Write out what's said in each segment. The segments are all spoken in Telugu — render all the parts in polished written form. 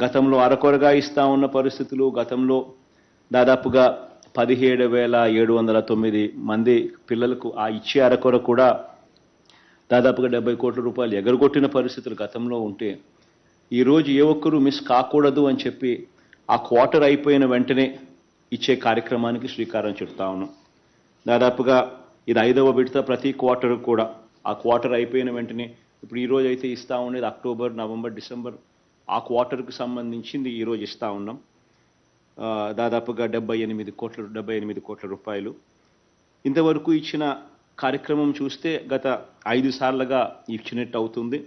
గతంలో అరకొరగా ఇస్తా ఉన్న పరిస్థితులు, గతంలో దాదాపుగా 17,709 మంది పిల్లలకు ఆ ఇచ్చే అరకొర కూడా దాదాపుగా 70 కోట్ల రూపాయలు ఎగరగొట్టిన పరిస్థితులు గతంలో ఉంటే, ఈరోజు ఏ ఒక్కరూ మిస్ కాకూడదు అని చెప్పి ఆ క్వార్టర్ అయిపోయిన వెంటనే ఇచ్చే కార్యక్రమానికి శ్రీకారం చుడతా ఉన్నాం. దాదాపుగా ఇది 5వ విడత. ప్రతి క్వార్టర్ కూడా ఆ క్వార్టర్ అయిపోయిన వెంటనే, ఇప్పుడు ఈరోజు అయితే ఇస్తా ఉండేది అక్టోబర్, నవంబర్, డిసెంబర్ ఆ క్వార్టర్కి సంబంధించింది ఈరోజు ఇస్తా ఉన్నాం. దాదాపుగా 78 కోట్ల రూపాయలు. ఇంతవరకు ఇచ్చిన కార్యక్రమం చూస్తే గత 5 సార్లుగా ఇచ్చినట్టు అవుతుంది.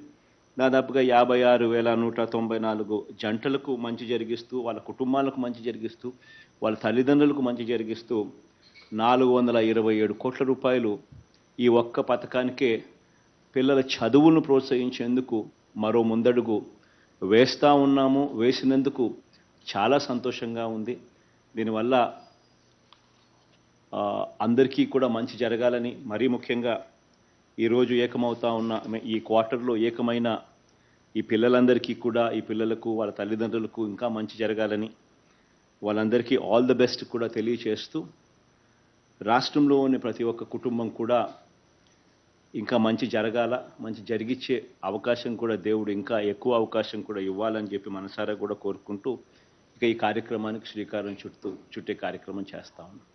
దాదాపుగా 56,194 జంటలకు మంచి జరిగిస్తూ, వాళ్ళ కుటుంబాలకు మంచి జరిగిస్తూ, వాళ్ళ తల్లిదండ్రులకు మంచి జరిగిస్తూ 427 కోట్ల రూపాయలు ఈ ఒక్క పథకానికే పిల్లల చదువులను ప్రోత్సహించేందుకు మరో ముందడుగు వేస్తూ ఉన్నాము. వేసినందుకు చాలా సంతోషంగా ఉంది. దీనివల్ల అందరికీ కూడా మంచి జరగాలని, మరీ ముఖ్యంగా ఈరోజు ఏకమవుతా ఉన్న ఈ క్వార్టర్లో ఏకమైన ఈ పిల్లలందరికీ కూడా, ఈ పిల్లలకు వాళ్ళ తల్లిదండ్రులకు ఇంకా మంచి జరగాలని, వాళ్ళందరికీ ఆల్ ది బెస్ట్ కూడా తెలియచేస్తూ, రాష్ట్రంలోని ప్రతి ఒక్క కుటుంబం కూడా ఇంకా మంచి జరగాల, మంచి జరిగిచ్చే అవకాశం కూడా దేవుడు ఇంకా ఎక్కువ అవకాశం కూడా ఇవ్వాలని చెప్పి మనసారా కూడా కోరుకుంటూ ఇక ఈ కార్యక్రమానికి శ్రీకారం చుట్టే కార్యక్రమం చేస్తా ఉన్నాం.